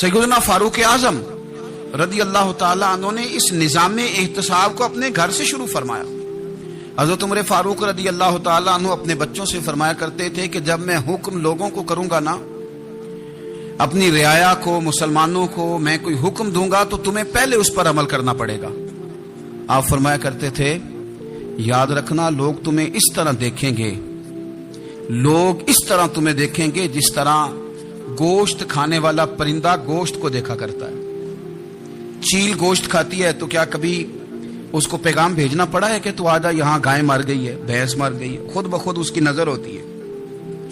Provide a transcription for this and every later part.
سیدنا فاروق اعظم رضی اللہ تعالیٰ عنہ نے اس نظام احتساب کو اپنے گھر سے شروع فرمایا۔ حضرت عمر فاروق رضی اللہ تعالیٰ عنہ اپنے بچوں سے فرمایا کرتے تھے کہ جب میں حکم لوگوں کو کروں گا نا، اپنی رعایا کو، مسلمانوں کو میں کوئی حکم دوں گا تو تمہیں پہلے اس پر عمل کرنا پڑے گا۔ آپ فرمایا کرتے تھے یاد رکھنا لوگ تمہیں اس طرح دیکھیں گے، لوگ اس طرح تمہیں دیکھیں گے جس طرح گوشت کھانے والا پرندہ گوشت کو دیکھا کرتا ہے۔ چیل گوشت کھاتی ہے تو کیا کبھی اس کو پیغام بھیجنا پڑا ہے کہ تو آجا یہاں گائے مر گئی ہے، بھینس مر گئی ہے؟ خود بخود اس کی نظر ہوتی ہے،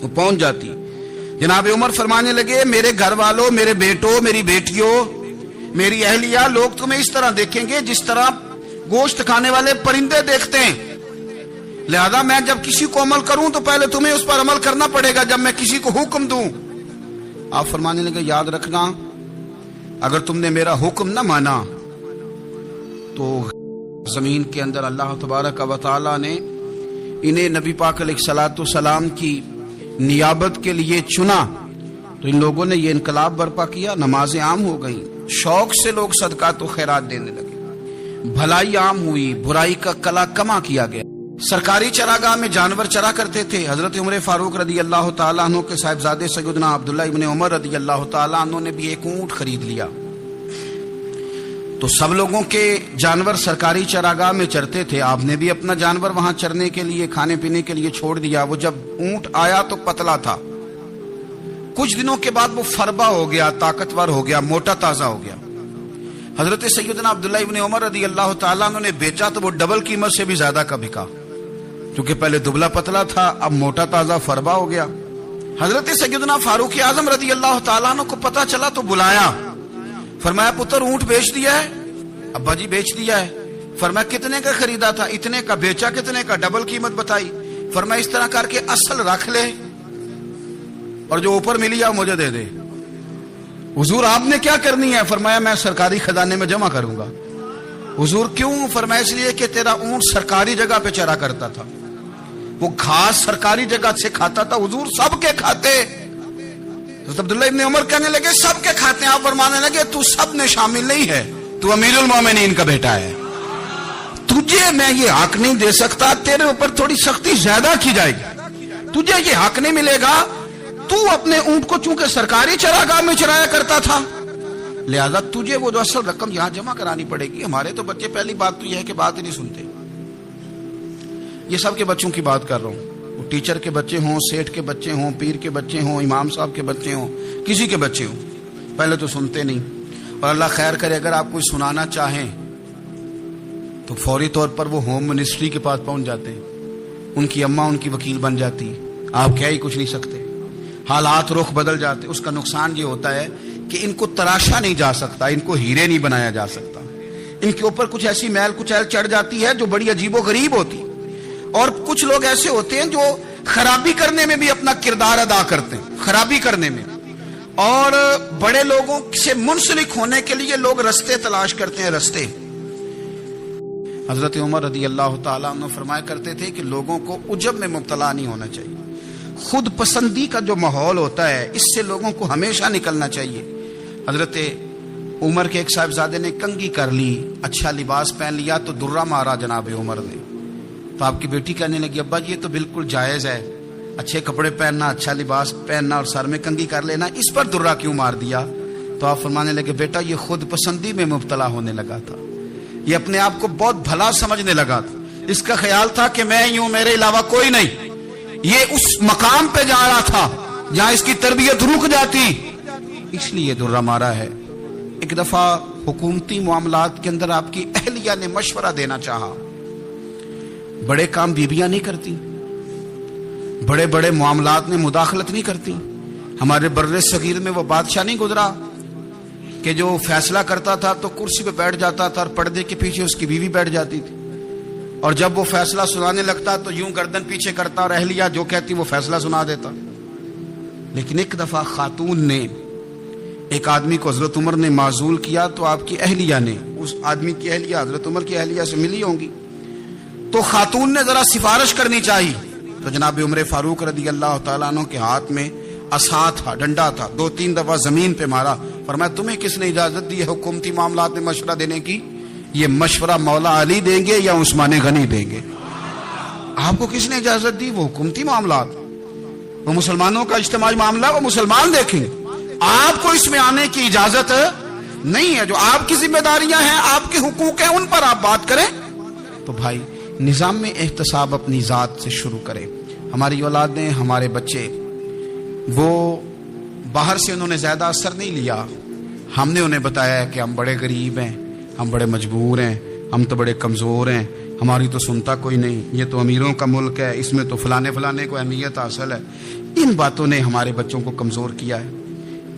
وہ پہنچ جاتی ہے۔ جناب عمر فرمانے لگے میرے گھر والوں، میرے بیٹوں، میری بیٹیوں، میری اہلیہ، لوگ تمہیں اس طرح دیکھیں گے جس طرح گوشت کھانے والے پرندے دیکھتے ہیں، لہذا میں جب کسی کو عمل کروں تو پہلے تمہیں اس پر عمل کرنا پڑے گا جب میں کسی کو حکم دوں۔ آپ فرمانے لگے یاد رکھنا اگر تم نے میرا حکم نہ مانا تو زمین کے اندر اللہ تبارک و تعالی نے انہیں نبی پاک علیہ الصلوۃ والسلام کی نیابت کے لیے چنا، تو ان لوگوں نے یہ انقلاب برپا کیا، نمازیں عام ہو گئیں، شوق سے لوگ صدقات و خیرات دینے لگے، بھلائی عام ہوئی، برائی کا کلا کما کیا گیا۔ سرکاری چراگاہ میں جانور چرا کرتے تھے۔ حضرت عمر فاروق رضی اللہ تعالیٰ عنہ کے صاحبزادے سیدنا عبداللہ ابن عمر رضی اللہ تعالیٰ عنہ نے بھی ایک اونٹ خرید لیا، تو سب لوگوں کے جانور سرکاری چراگاہ میں چرتے تھے، آپ نے بھی اپنا جانور وہاں چرنے کے لیے، کھانے پینے کے لیے چھوڑ دیا۔ وہ جب اونٹ آیا تو پتلا تھا، کچھ دنوں کے بعد وہ فربا ہو گیا، طاقتور ہو گیا، موٹا تازہ ہو گیا۔ حضرت سیدنا عبداللہ ابن عمر رضی اللہ تعالیٰ عنہ نے بیچا تو وہ ڈبل قیمت سے بھی زیادہ کا بکا، کیونکہ پہلے دبلا پتلا تھا، اب موٹا تازہ فربا ہو گیا۔ حضرت سیدنا فاروق اعظم رضی اللہ تعالیٰ عنہ کو پتا چلا تو بلایا، فرمایا پتر اونٹ بیچ دیا ہے؟ ابا جی بیچ دیا ہے۔ فرمایا کتنے کا خریدا تھا؟ اتنے کا۔ بیچا کتنے کا؟ ڈبل قیمت بتائی۔ فرمایا اس طرح کر کے اصل رکھ لے اور جو اوپر ملی ہے مجھے دے دے۔ حضور آپ نے کیا کرنی ہے؟ فرمایا میں سرکاری خزانے میں جمع کروں گا۔ حضور کیوں؟ فرمایا اس لیے کہ تیرا اونٹ سرکاری جگہ پہ چرا کرتا تھا، وہ گھاس سرکاری جگہ سے کھاتا تھا۔ حضور سب کے کھاتے؟ حضرت عبداللہ ابن عمر کہنے لگے سب کے کھاتے ہیں۔ آپ فرمانے لگے تو سب میں شامل نہیں ہے، تو امیر المومنین کا بیٹا ہے، تجھے میں یہ حق نہیں دے سکتا، تیرے اوپر تھوڑی سختی زیادہ کی جائے گی، تجھے یہ حق نہیں ملے گا۔ تو اپنے اونٹ کو چونکہ سرکاری چراگاہ میں چرایا کرتا تھا، لہذا تجھے وہ جو اصل رقم یہاں جمع کرانی پڑے گی۔ ہمارے تو بچے پہلی بات تو یہ ہے کہ بات ہی نہیں سنتے، یہ سب کے بچوں کی بات کر رہا ہوں، وہ ٹیچر کے بچے ہوں، سیٹھ کے بچے ہوں، پیر کے بچے ہوں، امام صاحب کے بچے ہوں، کسی کے بچے ہوں، پہلے تو سنتے نہیں۔ اور اللہ خیر کرے اگر آپ کوئی سنانا چاہیں تو فوری طور پر وہ ہوم منسٹری کے پاس پہنچ جاتے ہیں، ان کی اماں ان کی وکیل بن جاتی، آپ کیا ہی کچھ نہیں سکتے، حالات رخ بدل جاتے۔ اس کا نقصان یہ ہوتا ہے کہ ان کو تراشا نہیں جا سکتا، ان کو ہیرے نہیں بنایا جا سکتا، ان کے اوپر کچھ ایسی میل کچیل چڑھ جاتی ہے جو بڑی عجیب و غریب ہوتی۔ اور کچھ لوگ ایسے ہوتے ہیں جو خرابی کرنے میں بھی اپنا کردار ادا کرتے ہیں، خرابی کرنے میں، اور بڑے لوگوں سے منسلک ہونے کے لیے لوگ رستے تلاش کرتے ہیں، رستے۔ حضرت عمر رضی اللہ تعالیٰ عنہ فرمایا کرتے تھے کہ لوگوں کو عجب میں مبتلا نہیں ہونا چاہیے، خود پسندی کا جو ماحول ہوتا ہے اس سے لوگوں کو ہمیشہ نکلنا چاہیے۔ حضرت عمر کے ایک صاحبزادے نے کنگھی کر لی، اچھا لباس پہن لیا تو درہ مارا جناب عمر نے، تو آپ کی بیٹی کہنے لگی ابا جی یہ تو بالکل جائز ہے، اچھے کپڑے پہننا، اچھا لباس پہننا اور سر میں کنگھی کر لینا، اس پر درہ کیوں مار دیا؟ تو آپ فرمانے لگے بیٹا یہ خود پسندی میں مبتلا ہونے لگا تھا، یہ اپنے آپ کو بہت بھلا سمجھنے لگا تھا، اس کا خیال تھا کہ میں یوں، میرے علاوہ کوئی نہیں، یہ اس مقام پہ جا رہا تھا جہاں اس کی تربیت رک جاتی، اس لیے درہ مارا ہے۔ ایک دفعہ حکومتی معاملات کے اندر آپ کی اہلیہ نے مشورہ دینا چاہا، بڑے کام بیویاں نہیں کرتی، بڑے بڑے معاملات میں مداخلت نہیں کرتی۔ ہمارے بر صغیر میں وہ بادشاہ نہیں گزرا کہ جو فیصلہ کرتا تھا تو کرسی پہ بیٹھ جاتا تھا اور پردے کے پیچھے اس کی بیوی بیٹھ جاتی تھی، اور جب وہ فیصلہ سنانے لگتا تو یوں گردن پیچھے کرتا اور اہلیہ جو کہتی وہ فیصلہ سنا دیتا۔ لیکن ایک دفعہ خاتون نے ایک آدمی کو حضرت عمر نے معزول کیا تو آپ کی اہلیہ نے، اس آدمی کی اہلیہ حضرت عمر کی اہلیہ سے ملی ہوں گی، تو خاتون نے ذرا سفارش کرنی چاہیے، تو جناب عمر فاروق رضی اللہ تعالیٰ عنہ کے ہاتھ میں عصا تھا، ڈنڈا تھا، 2-3 دفعہ زمین پہ مارا، فرمایا تمہیں کس نے اجازت دی ہے حکومتی معاملات میں مشورہ دینے کی؟ یہ مشورہ مولا علی دیں گے یا عثمان غنی دیں گے؟ آپ کو کس نے اجازت دی؟ وہ حکومتی معاملات، وہ مسلمانوں کا اجتماعی معاملہ وہ مسلمان دیکھیں گے، آپ کو اس میں آنے کی اجازت نہیں ہے۔ جو آپ کی ذمہ داریاں ہیں، آپ کے حقوق ہیں، ان پر آپ بات کریں۔ تو بھائی نظام میں احتساب اپنی ذات سے شروع کریں۔ ہماری اولادیں، ہمارے بچے، وہ باہر سے انہوں نے زیادہ اثر نہیں لیا، ہم نے انہیں بتایا کہ ہم بڑے غریب ہیں، ہم بڑے مجبور ہیں، ہم تو بڑے کمزور ہیں، ہماری تو سنتا کوئی نہیں، یہ تو امیروں کا ملک ہے، اس میں تو فلانے کو اہمیت حاصل ہے۔ ان باتوں نے ہمارے بچوں کو کمزور کیا ہے،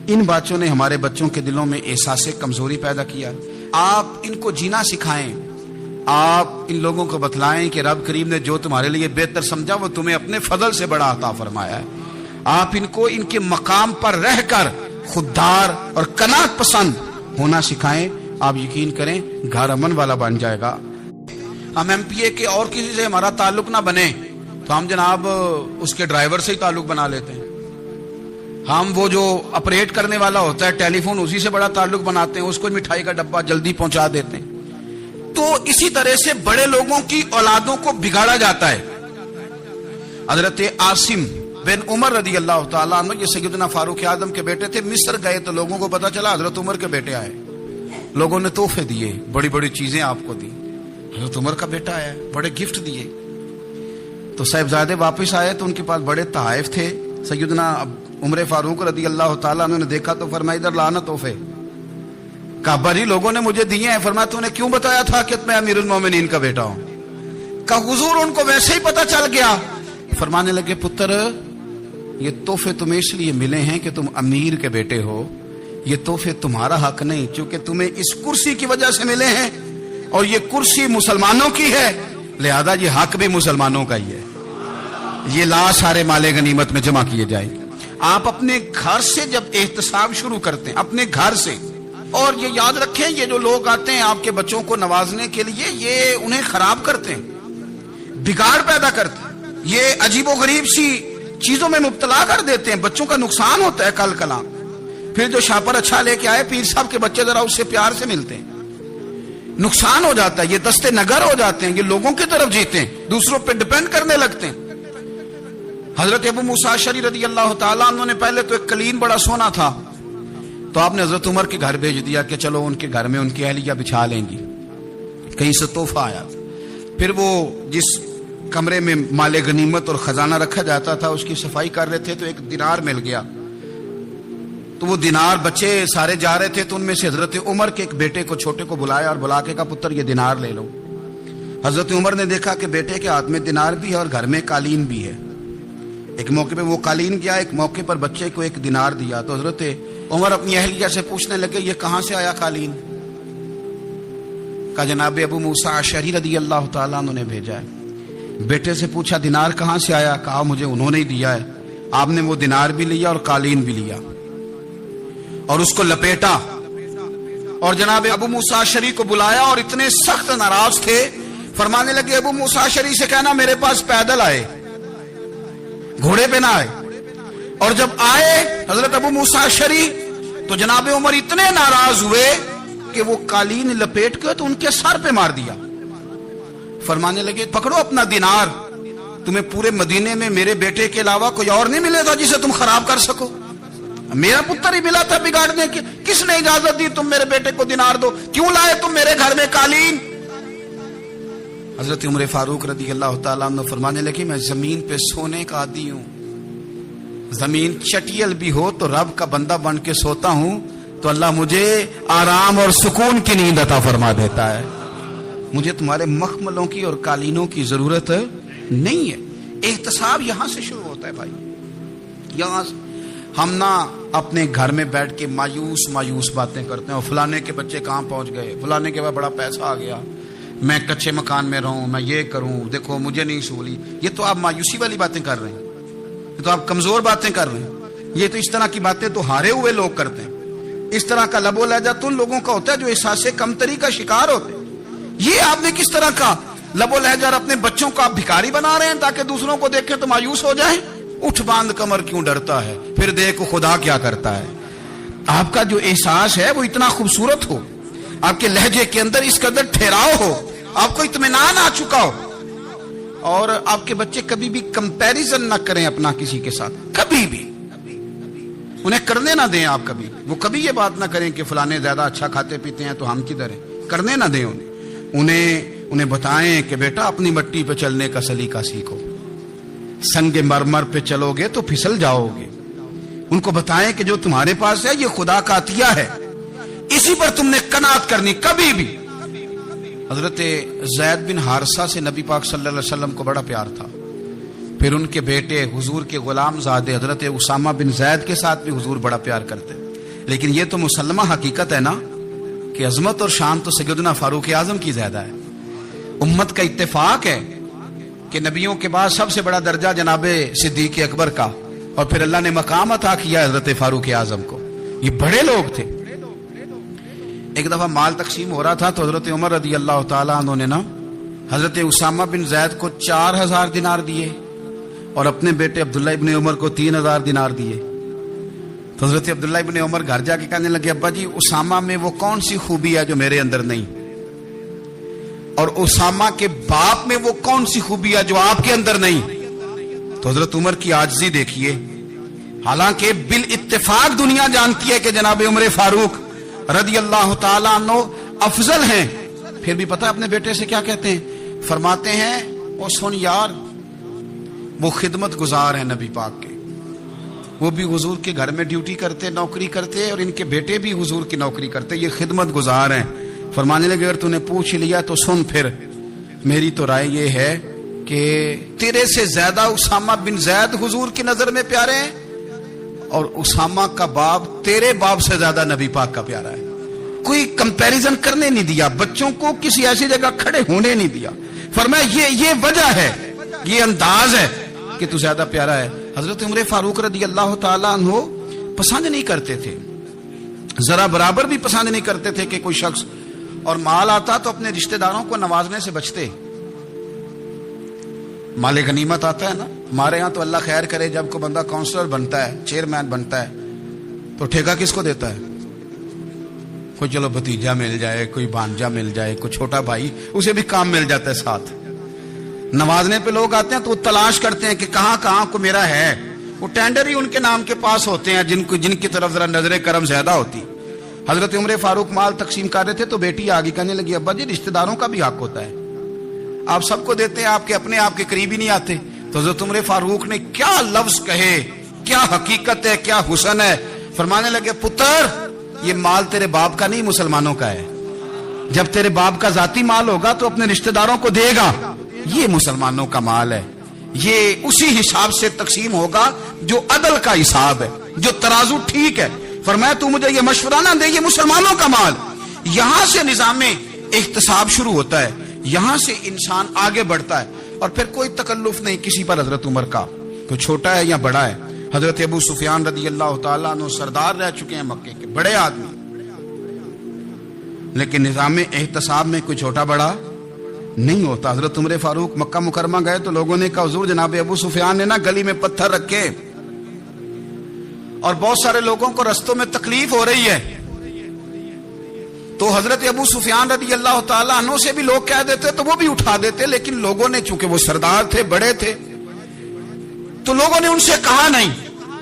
ان باتوں نے ہمارے بچوں کے دلوں میں احساس کمزوری پیدا کیا۔ آپ ان کو جینا سکھائیں، آپ ان لوگوں کو بتلائیں کہ رب کریم نے جو تمہارے لیے بہتر سمجھا وہ تمہیں اپنے فضل سے بڑا عطا فرمایا ہے۔ آپ ان کو ان کے مقام پر رہ کر خوددار اور قناعت پسند ہونا سکھائیں۔ آپ یقین کریں گھر امن والا بن جائے گا۔ ہم ایم پی اے کے اور کسی سے ہمارا تعلق نہ بنے تو ہم جناب اس کے ڈرائیور سے ہی تعلق بنا لیتے ہیں، ہم وہ جو آپریٹ کرنے والا ہوتا ہے ٹیلی فون اسی سے بڑا تعلق بناتے ہیں، اس کو مٹھائی کا ڈبہ جلدی پہنچا دیتے ہیں۔ تو اسی طرح سے بڑے لوگوں کی اولادوں کو بگاڑا جاتا ہے۔ حضرت عاصم بن عمر رضی اللہ تعالیٰ عنہ، یہ سیدنا فاروق اعظم کے بیٹے تھے، مصر گئے تو لوگوں کو پتا چلا حضرت عمر کے بیٹے آئے، لوگوں نے تحفے دیے، بڑی بڑی چیزیں آپ کو دی، حضرت عمر کا بیٹا آیا، بڑے گفٹ دیے۔ تو صاحبزادے واپس آئے تو ان کے پاس بڑے تحائف تھے۔ سیدنا عمر فاروق رضی اللہ تعالیٰ عنہ نے دیکھا تو فرمایا ادھر لانا تحفے۔ کہا بھائی لوگوں نے مجھے دیے ہیں۔ فرمایا تو نے کیوں بتایا تھا کہ میں امیر المومنین کا بیٹا ہوں؟ کہا حضور ان کو ویسے ہی پتا چل گیا۔ فرمانے لگے پتر یہ تحفے تمہیں اس لیے ملے ہیں کہ تم امیر کے بیٹے ہو، یہ تحفے تمہارا حق نہیں، چونکہ تمہیں اس کرسی کی وجہ سے ملے ہیں اور یہ کرسی مسلمانوں کی ہے، لہذا یہ حق بھی مسلمانوں کا ہی ہے، یہ لا سارے مال غنیمت میں جمع کیے جائیں گے۔ آپ اپنے گھر سے جب احتساب شروع کرتے ہیں، اپنے گھر سے، اور یہ یاد رکھیں یہ جو لوگ آتے ہیں آپ کے بچوں کو نوازنے کے لیے، یہ انہیں خراب کرتے ہیں، بگاڑ پیدا کرتے ہیں، یہ عجیب و غریب سی چیزوں میں مبتلا کر دیتے ہیں، بچوں کا نقصان ہوتا ہے کل کلام۔ پھر جو شاپر اچھا لے کے آئے پیر صاحب کے بچے ذرا اس سے پیار سے ملتے ہیں، نقصان ہو جاتا ہے، یہ دستے نگر ہو جاتے ہیں، یہ لوگوں کی طرف جیتے ہیں، دوسروں پہ ڈیپینڈ کرنے لگتے ہیں۔ حضرت ابو موسیٰ اشعری رضی اللہ تعالیٰ عنہ نے پہلے تو ایک قلین بڑا سونا تھا، تو آپ نے حضرت عمر کے گھر بھیج دیا کہ چلو ان کے گھر میں ان کی اہلیہ بچھا لیں گی، کہیں سے تحفہ آیا۔ پھر وہ جس کمرے میں مال غنیمت اور خزانہ رکھا جاتا تھا اس کی صفائی کر رہے تھے تو ایک دینار مل گیا، تو وہ دینار بچے سارے جا رہے تھے، تو ان میں سے حضرت عمر کے ایک بیٹے کو چھوٹے کو بلایا اور بلا کے کہا پتر یہ دینار لے لو۔ حضرت عمر نے دیکھا کہ بیٹے کے ہاتھ میں دینار بھی ہے اور گھر میں قالین بھی ہے، ایک موقع پہ وہ قالین گیا، ایک موقع پر بچے کو ایک دینار دیا۔ تو حضرت عمر اپنی اہلیہ سے پوچھنے لگے یہ کہاں سے آیا قالین؟ کہا جناب ابو موسیٰ اشعری رضی اللہ تعالیٰ عنہ نے بھیجا ہے۔ بیٹے سے پوچھا دینار کہاں سے آیا؟ کہا مجھے انہوں نے ہی دیا ہے۔ آپ نے وہ دینار بھی لیا اور قالین بھی لیا اور اس کو لپیٹا، اور جناب ابو موسیٰ اشعری کو بلایا اور اتنے سخت ناراض تھے، فرمانے لگے ابو موسیٰ اشعری سے کہنا میرے پاس پیدل آئے، گھوڑے پہ نہ آئے۔ اور جب آئے حضرت ابو موسیٰ اشعری تو جناب عمر اتنے ناراض ہوئے کہ وہ قالین لپیٹ کے تو ان کے سر پہ مار دیا۔ فرمانے لگے پکڑو اپنا دینار، تمہیں پورے مدینے میں میرے بیٹے کے علاوہ کوئی اور نہیں ملے گا جسے تم خراب کر سکو، میرا پتر ہی ملا تھا بگاڑنے کی، کس نے اجازت دی تم میرے بیٹے کو دینار دو؟ کیوں لائے تم میرے گھر میں قالین؟ حضرت عمر فاروق رضی اللہ تعالیٰ عنہ فرمانے لگے میں زمین پہ سونے کا عادی ہوں، زمین چٹیل بھی ہو تو رب کا بندہ بن کے سوتا ہوں تو اللہ مجھے آرام اور سکون کی نیند عطا فرما دیتا ہے، مجھے تمہارے مخملوں کی اور قالینوں کی ضرورت نہیں ہے۔ احتساب یہاں سے شروع ہوتا ہے بھائی، یہاں ہم نہ اپنے گھر میں بیٹھ کے مایوس باتیں کرتے ہیں، اور فلانے کے بچے کہاں پہنچ گئے، فلانے کے بعد بڑا پیسہ آ گیا، میں کچے مکان میں رہوں، میں یہ کروں، دیکھو مجھے نہیں سہولی۔ یہ تو آپ مایوسی والی باتیں کر رہے ہیں، یہ تو آپ کمزور باتیں کر رہے ہیں، یہ تو اس طرح کی باتیں تو ہارے ہوئے لوگ کرتے ہیں۔ اس طرح کا لب و لہجہ تو ان لوگوں کا ہوتا ہے جو احساس کمتری کا شکار ہوتے ہیں۔ یہ آپ نے کس طرح کا لب و لہجہ؟ اپنے بچوں کو آپ بھکاری بنا رہے ہیں تاکہ دوسروں کو دیکھ کے تو مایوس ہو جائیں۔ اٹھ باندھ کمر کیوں ڈرتا ہے، پھر دیکھ خدا کیا کرتا ہے۔ آپ کا جو احساس ہے وہ اتنا خوبصورت ہو، آپ کے لہجے کے اندر اس قدر ٹھہراؤ ہو، آپ کو اطمینان آ چکا ہو، اور آپ کے بچے کبھی بھی کمپیریزن نہ کریں اپنا کسی کے ساتھ، کبھی بھی انہیں کرنے نہ دیں آپ کبھی، وہ کبھی یہ بات نہ کریں کہ فلانے زیادہ اچھا کھاتے پیتے ہیں تو ہم کدھر ہیں، کرنے نہ دیں انہیں بتائیں کہ بیٹا اپنی مٹی پہ چلنے کا سلیقہ سیکھو، سنگ مرمر پہ چلو گے تو پھسل جاؤ گے، ان کو بتائیں کہ جو تمہارے پاس ہے یہ خدا کا عطیہ ہے، اسی پر تم نے قناعت کرنی کبھی بھی۔ حضرت زید بن حارثہ سے نبی پاک صلی اللہ علیہ وسلم کو بڑا پیار تھا، پھر ان کے بیٹے حضور کے غلام زادے حضرت اسامہ بن زید کے ساتھ بھی حضور بڑا پیار کرتے، لیکن یہ تو مسلمہ حقیقت ہے نا کہ عظمت اور شان تو سیدنا فاروق اعظم کی زیادہ ہے۔ امت کا اتفاق ہے کہ نبیوں کے بعد سب سے بڑا درجہ جناب صدیق اکبر کا، اور پھر اللہ نے مقام عطا کیا حضرت فاروق اعظم کو، یہ بڑے لوگ تھے۔ ایک دفعہ مال تقسیم ہو رہا تھا تو حضرت عمر رضی اللہ تعالیٰ عنہ نے نا حضرت اسامہ بن زید کو 4000 دینار دیے اور اپنے بیٹے عبداللہ ابن عمر کو 3000 دینار دیے۔ تو حضرت عبداللہ ابن عمر گھر جا کے کہنے لگے ابا جی اسامہ میں وہ کون سی خوبی ہے جو میرے اندر نہیں، اور اسامہ کے باپ میں وہ کون سی خوبی ہے جو آپ کے اندر نہیں۔ تو حضرت عمر کی عاجزی دیکھیے، حالانکہ بالاتفاق دنیا جانتی ہے کہ جناب عمر فاروق رضی اللہ تعالیٰ عنہ افضل ہیں، پھر بھی پتہ اپنے بیٹے سے کیا کہتے ہیں، فرماتے ہیں او سن یار وہ خدمت گزار ہیں نبی پاک کے، وہ بھی حضور کے گھر میں ڈیوٹی کرتے، نوکری کرتے، اور ان کے بیٹے بھی حضور کی نوکری کرتے، یہ خدمت گزار ہیں۔ فرمانے لگے اگر تو نے پوچھ لیا تو سن، پھر میری تو رائے یہ ہے کہ تیرے سے زیادہ اسامہ بن زید حضور کی نظر میں پیارے ہیں، اور اسامہ کا باپ تیرے باپ سے زیادہ نبی پاک کا پیارا ہے۔ کوئی کمپیریزن کرنے نہیں دیا، بچوں کو کسی ایسی جگہ کھڑے ہونے نہیں دیا، فرمایا یہ وجہ ہے، یہ انداز ہے کہ تو زیادہ پیارا ہے۔ حضرت عمر فاروق رضی اللہ تعالیٰ عنہ پسند نہیں کرتے تھے، ذرا برابر بھی پسند نہیں کرتے تھے کہ کوئی شخص اور مال آتا تو اپنے رشتہ داروں کو نوازنے سے بچتے۔ مال غنیمت آتا ہے نا، ہمارے ہاں تو اللہ خیر کرے جب کوئی بندہ کونسلر بنتا ہے، چیئرمین بنتا ہے، تو ٹھیکہ کس کو دیتا ہے؟ کوئی چلو بھتیجا مل جائے، کوئی بھانجا مل جائے، کوئی چھوٹا بھائی، اسے بھی کام مل جاتا ہے ساتھ۔ نوازنے پہ لوگ آتے ہیں تو وہ تلاش کرتے ہیں کہ کہاں کہاں کو میرا ہے، وہ ٹینڈر ہی ان کے نام کے پاس ہوتے ہیں جن کی طرف ذرا نظر کرم زیادہ ہوتی۔ حضرت عمر فاروق مال تقسیم کر رہے تھے تو بیٹی آگے کہنے لگی ابا جی رشتہ داروں کا بھی حق ہوتا ہے، آپ سب کو دیتے ہیں، آپ کے اپنے آپ کے قریب ہی نہیں آتے۔ تو حضرت عمر فاروق نے کیا لفظ کہے، کیا حقیقت ہے، کیا حسن ہے، فرمانے لگے پتر یہ مال تیرے باپ کا نہیں مسلمانوں کا ہے، جب تیرے باپ کا ذاتی مال ہوگا تو اپنے رشتہ داروں کو دے گا، یہ مسلمانوں کا مال ہے، یہ اسی حساب سے تقسیم ہوگا جو عدل کا حساب ہے، جو ترازو ٹھیک ہے۔ فرمایا تو مجھے یہ مشورہ نہ دے، یہ مسلمانوں کا مال۔ یہاں سے نظام احتساب شروع ہوتا ہے، یہاں سے انسان آگے بڑھتا ہے، اور پھر کوئی تکلف نہیں کسی پر حضرت عمر کا، کوئی چھوٹا ہے یا بڑا ہے۔ حضرت ابو سفیان رضی اللہ تعالیٰ عنہ سردار رہ چکے ہیں مکے کے، بڑے آدمی، لیکن نظام احتساب میں کوئی چھوٹا بڑا نہیں ہوتا۔ حضرت عمر فاروق مکہ مکرمہ گئے تو لوگوں نے کہا حضور جناب ابو سفیان نے نا گلی میں پتھر رکھے اور بہت سارے لوگوں کو رستوں میں تکلیف ہو رہی ہے، تو حضرت ابو سفیان رضی اللہ تعالیٰ عنہ سے بھی لوگ کہہ دیتے تو وہ بھی اٹھا دیتے، لیکن لوگوں نے چونکہ وہ سردار تھے، بڑے تھے، تو لوگوں نے ان سے کہا نہیں۔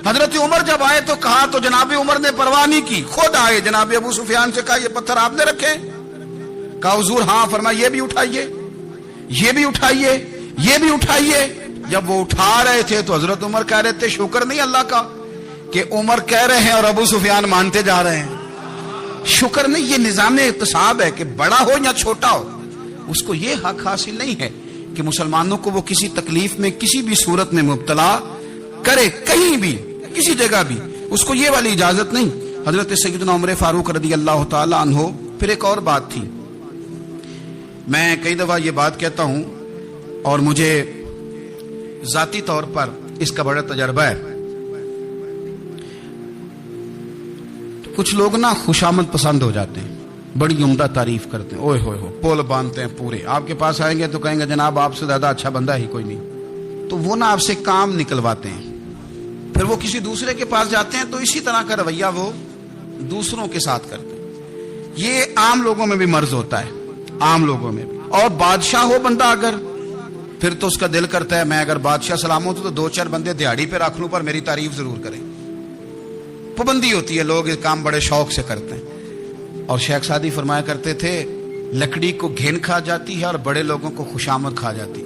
حضرت عمر جب آئے تو کہا تو جناب عمر نے پرواہ نہیں کی، خود آئے، جناب ابو سفیان سے کہا یہ پتھر آپ نے رکھے؟ کہا حضور ہاں۔ فرمایا یہ بھی اٹھائیے، یہ بھی اٹھائیے، یہ بھی اٹھائیے۔ جب وہ اٹھا رہے تھے تو حضرت عمر کہہ رہے تھے شکر نہیں اللہ کا کہ عمر کہہ رہے ہیں اور ابو سفیان مانتے جا رہے ہیں، شکر نہیں۔ یہ نظام احتساب ہے کہ بڑا ہو یا چھوٹا ہو، اس کو یہ حق حاصل نہیں ہے کہ مسلمانوں کو وہ کسی تکلیف میں کسی بھی صورت میں مبتلا کرے، کہیں بھی کسی جگہ بھی، اس کو یہ والی اجازت نہیں۔ حضرت سیدنا عمر فاروق رضی اللہ تعالی عنہ۔ پھر ایک اور بات تھی، میں کئی دفعہ یہ بات کہتا ہوں اور مجھے ذاتی طور پر اس کا بڑا تجربہ ہے، کچھ لوگ نا خوشامد پسند ہو جاتے ہیں، بڑی عمدہ تعریف کرتے ہیں، اوئے ہوئے ہو پول باندھتے ہیں پورے، آپ کے پاس آئیں گے تو کہیں گے جناب آپ سے زیادہ اچھا بندہ ہی کوئی نہیں، تو وہ نا آپ سے کام نکلواتے ہیں۔ پھر وہ کسی دوسرے کے پاس جاتے ہیں تو اسی طرح کا رویہ وہ دوسروں کے ساتھ کرتے ہیں. یہ عام لوگوں میں بھی مرض ہوتا ہے, عام لوگوں میں بھی. اور بادشاہ ہو بندہ اگر, پھر تو اس کا دل کرتا ہے میں اگر بادشاہ سلامت ہوں تو 2-4 بندے دیہڑی پہ رکھ لوں پر میری تعریف ضرور کریں. پابندی ہوتی ہے, لوگ یہ کام بڑے شوق سے کرتے ہیں. اور شیخ سعدی فرمایا کرتے تھے لکڑی کو گھن کھا جاتی ہے اور بڑے لوگوں کو خوشامد کھا جاتی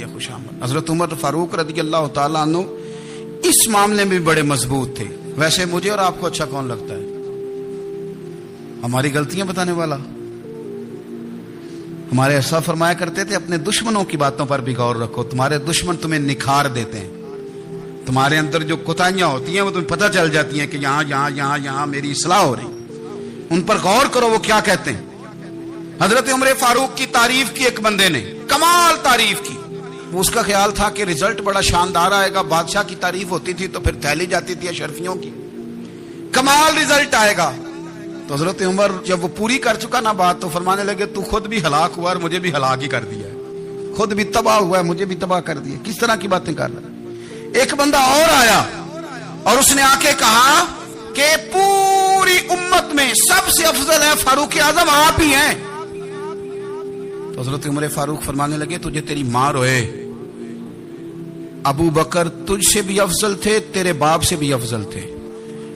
ہے خوشامد. حضرت عمر فاروق رضی اللہ تعالیٰ عنہ اس معاملے میں بھی بڑے مضبوط تھے. ویسے مجھے اور آپ کو اچھا کون لگتا ہے؟ ہماری غلطیاں بتانے والا. ہمارے ایسا فرمایا کرتے تھے اپنے دشمنوں کی باتوں پر بھی غور رکھو, تمہارے دشمن تمہیں نکھار دیتے ہیں. تمہارے اندر جو کوتاہیاں ہوتی ہیں وہ تمہیں پتہ چل جاتی ہیں کہ یہاں میری اصلاح ہو رہی. ان پر غور کرو وہ کیا کہتے ہیں. حضرت عمر فاروق کی تعریف کی ایک بندے نے, کمال تعریف کی. اس کا خیال تھا کہ رزلٹ بڑا شاندار آئے گا. بادشاہ کی تعریف ہوتی تھی تو پھر تھیلی جاتی تھی اشرفیوں کی, کمال رزلٹ آئے گا. تو حضرت عمر جب وہ پوری کر چکا نا بات تو فرمانے لگے تو خود بھی ہلاک ہوا اور مجھے بھی ہلاک ہی کر دیا ہے. خود بھی تباہ ہوا ہے, مجھے بھی تباہ کر دیا. کس طرح کی باتیں کر رہا ہے. ایک بندہ اور آیا اور اس نے آ کے کہا کہ پوری امت میں سب سے افضل ہے فاروق اعظم آپ ہی ہیں. تو حضرت عمر فاروق فرمانے لگے تجھے تیری ماں روئے, ابو بکر تجھ سے بھی افضل تھے, تیرے باپ سے بھی افضل تھے,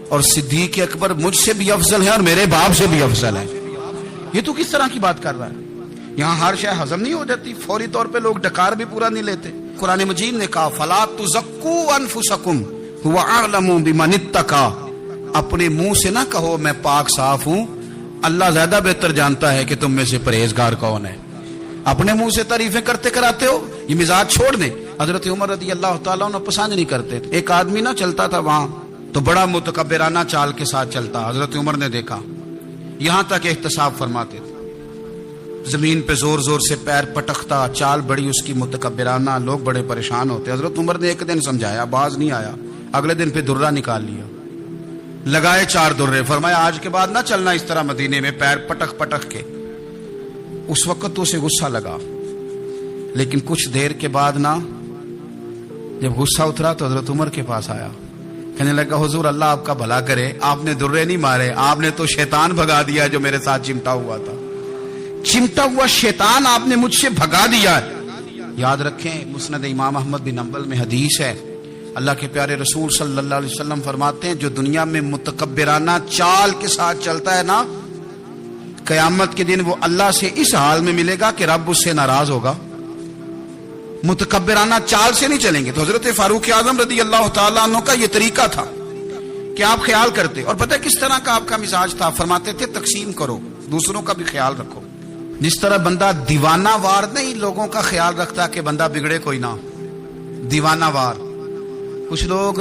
اور صدیق اکبر مجھ سے بھی افضل ہے اور میرے باپ سے بھی افضل ہے. یہ تو کس طرح کی بات کر رہا ہے. یہاں ہر شے ہضم نہیں ہو جاتی, فوری طور پہ لوگ ڈکار بھی پورا نہیں لیتے. قرآن مجید نے کہا فلا تزکوا انفسکم هو اعلم بمن اتقى, اپنے منہ سے نہ کہو میں پاک صاف ہوں, اللہ زیادہ بہتر جانتا ہے کہ تم میں سے پرہیزگار کون ہے. اپنے منہ سے تعریفیں کرتے کراتے ہو, یہ مزاج چھوڑ دیں. حضرت عمر رضی اللہ تعالیٰ عنہ پسند نہیں کرتے. ایک آدمی نہ چلتا تھا وہاں تو بڑا متکبرانہ چال کے ساتھ چلتا. حضرت عمر نے دیکھا, یہاں تک احتساب فرماتے تھے, زمین پہ زور زور سے پیر پٹکتا, چال بڑی اس کی متکبرانہ, لوگ بڑے پریشان ہوتے. حضرت عمر نے ایک دن سمجھایا, باز نہیں آیا. اگلے دن پہ درہ نکال لیا, لگائے 4 درے, فرمایا آج کے بعد نہ چلنا اس طرح مدینے میں پیر پٹک پٹک کے. اس وقت تو اسے غصہ لگا, لیکن کچھ دیر کے بعد نا جب غصہ اترا تو حضرت عمر کے پاس آیا, کہنے لگا حضور اللہ آپ کا بھلا کرے, آپ نے درے نہیں مارے, آپ نے تو شیطان بھگا دیا جو میرے ساتھ چمٹا ہوا تھا. چمٹا ہوا شیطان آپ نے مجھ سے بھگا دیا. یاد رکھیں مسند امام احمد بن حنبل میں حدیث ہے, اللہ کے پیارے رسول صلی اللہ علیہ وسلم فرماتے ہیں جو دنیا میں متکبرانہ چال کے ساتھ چلتا ہے نا, قیامت کے دن وہ اللہ سے اس حال میں ملے گا کہ رب اس سے ناراض ہوگا. متکبرانہ چال سے نہیں چلیں گے. تو حضرت فاروق اعظم رضی اللہ تعالیٰ عنہ کا یہ طریقہ تھا کہ آپ خیال کرتے. اور پتہ کس طرح کا آپ کا مزاج تھا, فرماتے تھے تقسیم کرو, دوسروں کا بھی خیال رکھو. جس طرح بندہ دیوانہ وار نہیں لوگوں کا خیال رکھتا کہ بندہ بگڑے کوئی نہ, دیوانہ وار. کچھ لوگ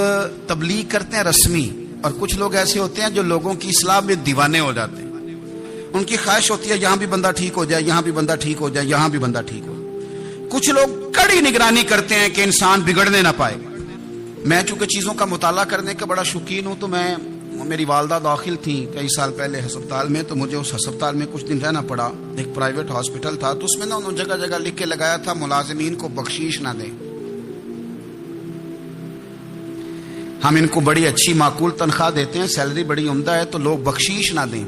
تبلیغ کرتے ہیں رسمی, اور کچھ لوگ ایسے ہوتے ہیں جو لوگوں کی اصلاح میں دیوانے ہو جاتے ہیں. ان کی خواہش ہوتی ہے یہاں بھی بندہ ٹھیک ہو جائے, یہاں بھی بندہ ٹھیک ہو جائے, یہاں بھی بندہ ٹھیک ہو. کچھ لوگ کڑی نگرانی کرتے ہیں کہ انسان بگڑنے نہ پائے. میں چونکہ چیزوں کا مطالعہ کرنے کا بڑا شوقین ہوں, تو میری والدہ داخل تھیں کئی سال پہلے ہسپتال میں, تو مجھے اس ہسپتال میں کچھ دن رہنا پڑا. ایک پرائیویٹ ہاسپٹل تھا, تو اس میں نا انہوں نے جگہ جگہ لکھ کے لگایا تھا ملازمین کو بخشیش نہ دیں, ہم ان کو بڑی اچھی معقول تنخواہ دیتے ہیں, سیلری بڑی عمدہ ہے, تو لوگ بخشیش نہ دیں.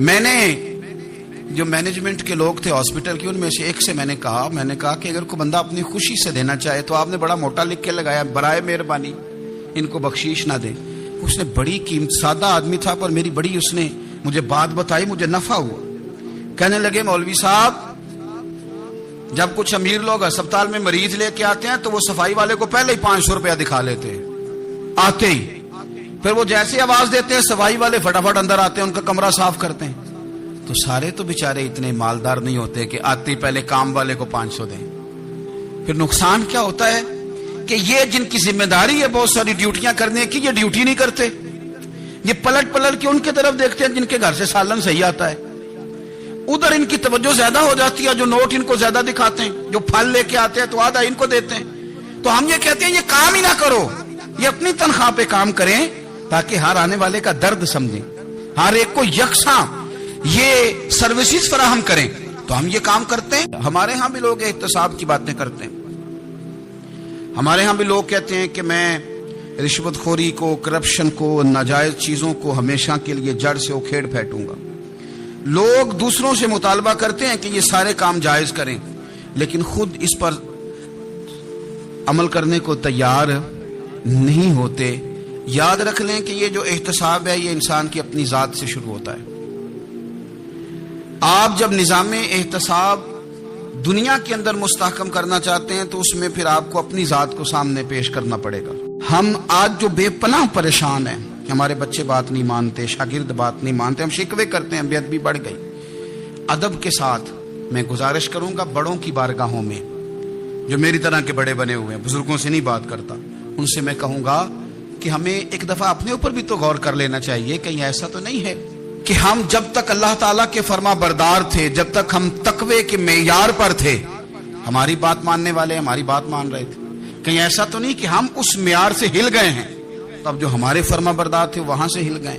میں نے جو مینجمنٹ کے لوگ تھے ہاسپٹل کے, ان میں سے ایک سے میں نے کہا کہ اگر کوئی بندہ اپنی خوشی سے دینا چاہے تو آپ نے بڑا موٹا لکھ کے لگایا برائے مہربانی ان کو بخشیش نہ دیں. اس نے بڑی قیمت, سادہ آدمی تھا پر میری بڑی اس نے مجھے بات بتائی, مجھے نفع ہوا. کہنے لگے مولوی صاحب جب کچھ امیر لوگ ہسپتال میں مریض لے کے آتے ہیں تو وہ صفائی والے کو پہلے ہی 500 روپیہ دکھا لیتے ہیں آتے ہی, پھر وہ جیسے آواز دیتے ہیں صفائی والے فٹافٹ اندر آتے ہیں, ان کا کمرہ صاف کرتے ہیں. تو سارے تو بیچارے اتنے مالدار نہیں ہوتے کہ آتے ہی پہلے کام والے کو 500 دیں. پھر نقصان کیا ہوتا ہے کہ یہ جن کی ذمہ داری ہے بہت ساری ڈیوٹیاں کرنے کی, یہ ڈیوٹی نہیں کرتے. یہ پلٹ پلٹ کے ان کی طرف دیکھتے ہیں جن کے گھر سے سالن صحیح آتا ہے, ادھر ان کی توجہ زیادہ ہو جاتی ہے, جو نوٹ ان کو زیادہ دکھاتے ہیں, جو پھل لے کے آتے ہیں تو آدھا ان کو دیتے ہیں. تو ہم یہ کہتے ہیں یہ کام ہی نہ کرو, یہ اپنی تنخواہ پہ کام کریں تاکہ ہر آنے والے کا درد سمجھیں, ہر ایک کو یکساں یہ سروسز فراہم کریں. تو ہم یہ کام کرتے ہیں. ہمارے ہاں بھی لوگ احتساب کی باتیں کرتے ہیں, ہمارے ہاں بھی لوگ کہتے ہیں کہ میں رشوت خوری کو, کرپشن کو, ناجائز چیزوں کو ہمیشہ کے لیے جڑ سے اکھیڑ پھینٹوں گا. لوگ دوسروں سے مطالبہ کرتے ہیں کہ یہ سارے کام جائز کریں, لیکن خود اس پر عمل کرنے کو تیار نہیں ہوتے. یاد رکھ لیں کہ یہ جو احتساب ہے یہ انسان کی اپنی ذات سے شروع ہوتا ہے. آپ جب نظام احتساب دنیا کے اندر مستحکم کرنا چاہتے ہیں تو اس میں پھر آپ کو اپنی ذات کو سامنے پیش کرنا پڑے گا. ہم آج جو بے پناہ پریشان ہیں کہ ہمارے بچے بات نہیں مانتے, شاگرد بات نہیں مانتے, ہم شکوے کرتے ہیں, بے ادبی بڑھ گئی. ادب کے ساتھ میں گزارش کروں گا بڑوں کی بارگاہوں میں, جو میری طرح کے بڑے بنے ہوئے ہیں, بزرگوں سے نہیں بات کرتا, ان سے میں کہوں گا کہ ہمیں ایک دفعہ اپنے اوپر بھی تو غور کر لینا چاہیے. کہیں ایسا تو نہیں ہے کہ ہم جب تک اللہ تعالیٰ کے فرما بردار تھے, جب تک ہم تقوی کے معیار پر تھے, ہماری بات ماننے والے ہماری بات مان رہے تھے. کہیں ایسا تو نہیں کہ ہم اس معیار سے ہل گئے ہیں, تب جو ہمارے فرما بردار تھے وہاں سے ہل گئے.